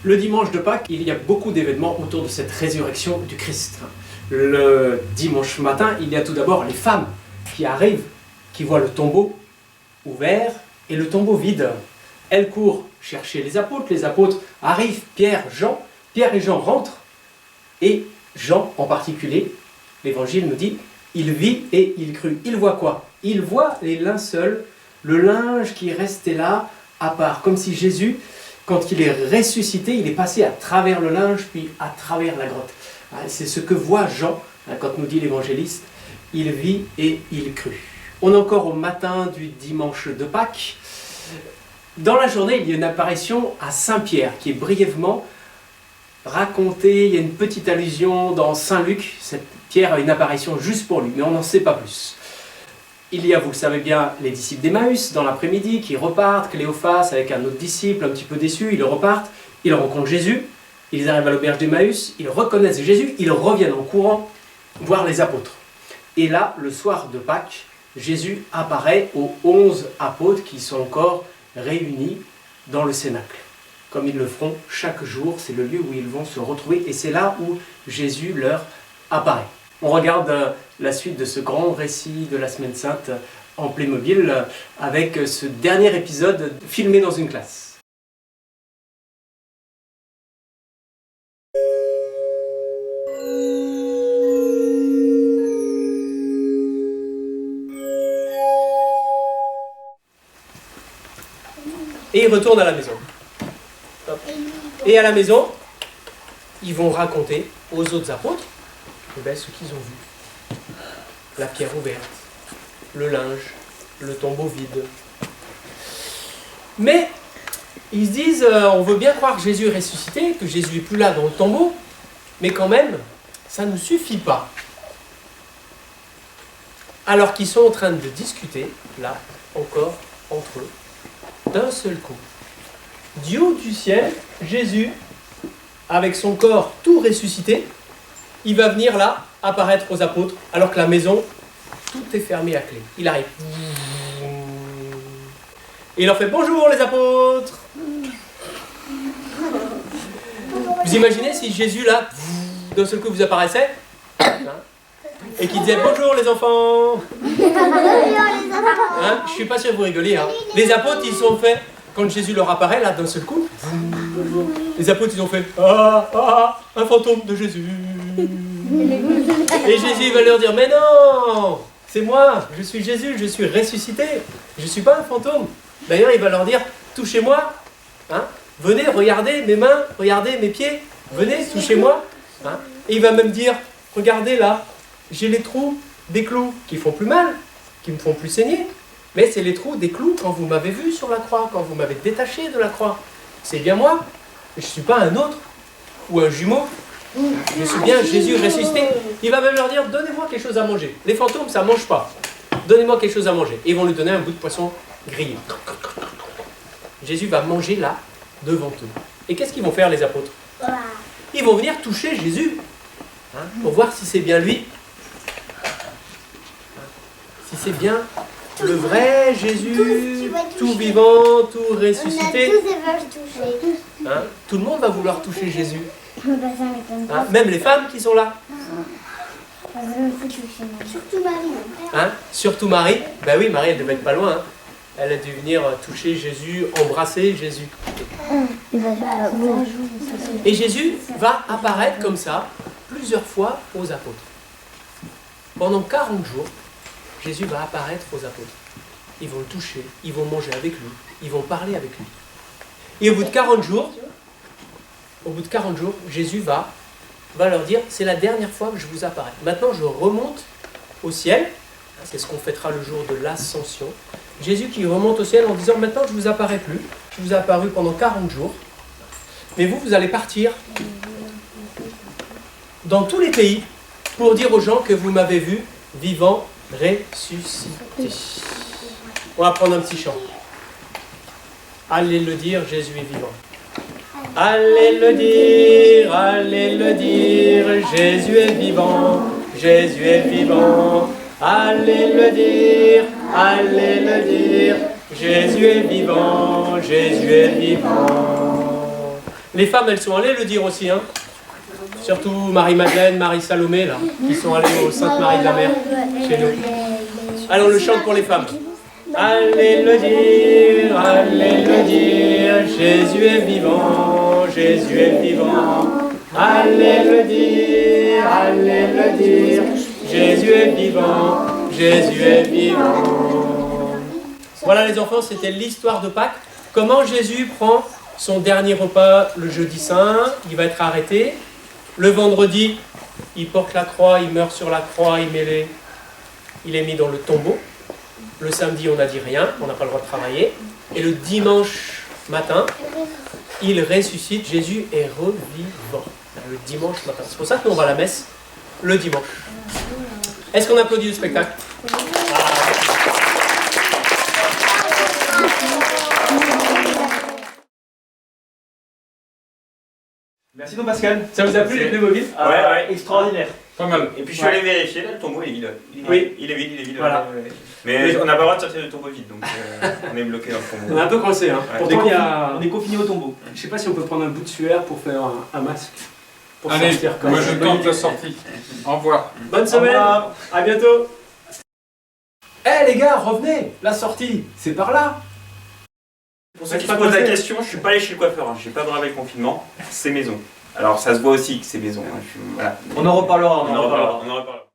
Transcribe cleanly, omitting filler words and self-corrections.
Le dimanche de Pâques, il y a beaucoup d'événements autour de cette résurrection du Christ. Le dimanche matin, il y a tout d'abord les femmes qui arrivent, qui voient le tombeau ouvert et le tombeau vide. Elles courent chercher les apôtres arrivent, Pierre et Jean rentrent, et Jean en particulier, l'évangile nous dit, il vit et il crut. Il voit quoi? Il voit les linceuls, le linge qui est resté là, à part, comme si Jésus, quand il est ressuscité, il est passé à travers le linge, puis à travers la grotte. C'est ce que voit Jean, quand nous dit l'évangéliste, il vit et il crut. On est encore au matin du dimanche de Pâques. Dans la journée, il y a une apparition à Saint-Pierre, qui est brièvement racontée. Il y a une petite allusion dans Saint-Luc. Pierre a une apparition juste pour lui, mais on n'en sait pas plus. Il y a, vous le savez bien, les disciples d'Emmaüs dans l'après-midi qui repartent, Cléophas avec un autre disciple un petit peu déçu, ils repartent, ils rencontrent Jésus, ils arrivent à l'auberge d'Emmaüs, ils reconnaissent Jésus, ils reviennent en courant voir les apôtres. Et là, le soir de Pâques, Jésus apparaît aux 11 apôtres qui sont encore réunis dans le cénacle. Comme ils le feront chaque jour, c'est le lieu où ils vont se retrouver et c'est là où Jésus leur apparaît. On regarde la suite de ce grand récit de la Semaine Sainte en Playmobil avec ce dernier épisode filmé dans une classe. Et ils retournent à la maison. Et à la maison, ils vont raconter aux autres apôtres ce qu'ils ont vu. La pierre ouverte, le linge, le tombeau vide. Mais ils se disent, on veut bien croire que Jésus est ressuscité, que Jésus n'est plus là dans le tombeau, mais quand même, ça ne suffit pas. Alors qu'ils sont en train de discuter, là, encore, entre eux, d'un seul coup. Du haut du ciel, Jésus, avec son corps tout ressuscité, il va venir là, apparaître aux apôtres, alors que la maison, tout est fermé à clé. Il arrive. Et il leur fait « Bonjour les apôtres !» Vous imaginez si Jésus, là, d'un seul coup vous apparaissait, et qu'il disait « Bonjour les enfants !» Je suis pas sûr que vous rigoliez. Les apôtres, ils sont fait, quand Jésus leur apparaît, là, d'un seul coup, les apôtres, ils ont fait « Ah, un fantôme de Jésus !» Et Jésus va leur dire « Mais non, c'est moi, je suis Jésus, je suis ressuscité, je ne suis pas un fantôme. » D'ailleurs, il va leur dire « Touchez-moi, venez, regardez mes mains, regardez mes pieds, venez, touchez-moi. » Et il va même dire « Regardez là, j'ai les trous des clous qui font plus mal, qui me font plus saigner. Mais c'est les trous des clous quand vous m'avez vu sur la croix, quand vous m'avez détaché de la croix. C'est bien moi, je ne suis pas un autre ou un jumeau. Je suis bien Jésus ressuscité. » Il va même leur dire « Donnez-moi quelque chose à manger. Les fantômes, ça ne mange pas. Donnez-moi quelque chose à manger. » Et ils vont lui donner un bout de poisson grillé. Jésus va manger là, devant eux. Et qu'est-ce qu'ils vont faire les apôtres? Ils vont venir toucher Jésus pour voir si c'est bien lui. Si c'est bien le vrai Jésus, tout vivant, tout ressuscité. Tout le monde va vouloir toucher Jésus. Même les femmes qui sont là. Surtout Marie. Surtout Marie. Ben oui, Marie, elle devait être pas loin. Elle a dû venir toucher Jésus, embrasser Jésus. Et Jésus va apparaître comme ça plusieurs fois aux apôtres. Pendant 40 jours, Jésus va apparaître aux apôtres. Ils vont le toucher, ils vont manger avec lui, ils vont parler avec lui. Et au bout de 40 jours, Jésus va leur dire « C'est la dernière fois que je vous apparais. Maintenant, je remonte au ciel. » C'est ce qu'on fêtera le jour de l'Ascension. Jésus qui remonte au ciel en disant « Maintenant, je ne vous apparais plus. Je vous ai apparu pendant 40 jours. Mais vous allez partir dans tous les pays pour dire aux gens que vous m'avez vu vivant, ressuscité. » On va prendre un petit chant. Allez le dire, Jésus est vivant. Allez le dire, Jésus est vivant, Jésus est vivant. Allez le dire, Jésus est vivant, Jésus est vivant. Les femmes, elles sont allées le dire aussi, hein. Surtout Marie-Madeleine, Marie-Salomé, là, qui sont allées au Sainte-Marie de la Mer, chez nous. Allez, on le chante pour les femmes. Allez le dire, Jésus est vivant, Jésus est vivant. Allez le dire, Jésus est vivant, Jésus est vivant. Voilà les enfants, c'était l'histoire de Pâques. Comment Jésus prend son dernier repas le jeudi saint, il va être arrêté. Le vendredi, il porte la croix, il meurt sur la croix, il est mis dans le tombeau. Le samedi, on n'a dit rien, on n'a pas le droit de travailler. Et le dimanche matin, il ressuscite, Jésus est revivant. Le dimanche matin. C'est pour ça que nous, on va à la messe le dimanche. Est-ce qu'on applaudit le spectacle? Merci donc Pascal. Ça vous a plu les Playmobil? Ouais, extraordinaire. Pas mal. Et puis je suis allé vérifier, là, le tombeau est vide. Oui. Il est vide. Voilà. Mais on n'a pas le droit de sortir du tombeau vide, donc on est bloqué dans le tombeau. On est un peu coincé, hein. Ouais. Pourtant, On est confiné au tombeau. Je sais pas si on peut prendre un bout de suaire pour faire un masque. Pour Allez, sortir comme moi ça. je tente la sortie. Au revoir. Bonne semaine. À bientôt. Eh les gars, revenez. La sortie, c'est par là. Pour ceux qui se posent la question, je suis pas allé chez le coiffeur, j'ai pas bravé le confinement, c'est maison. Alors ça se voit aussi que c'est maison. Voilà. On en reparlera. On en reparlera.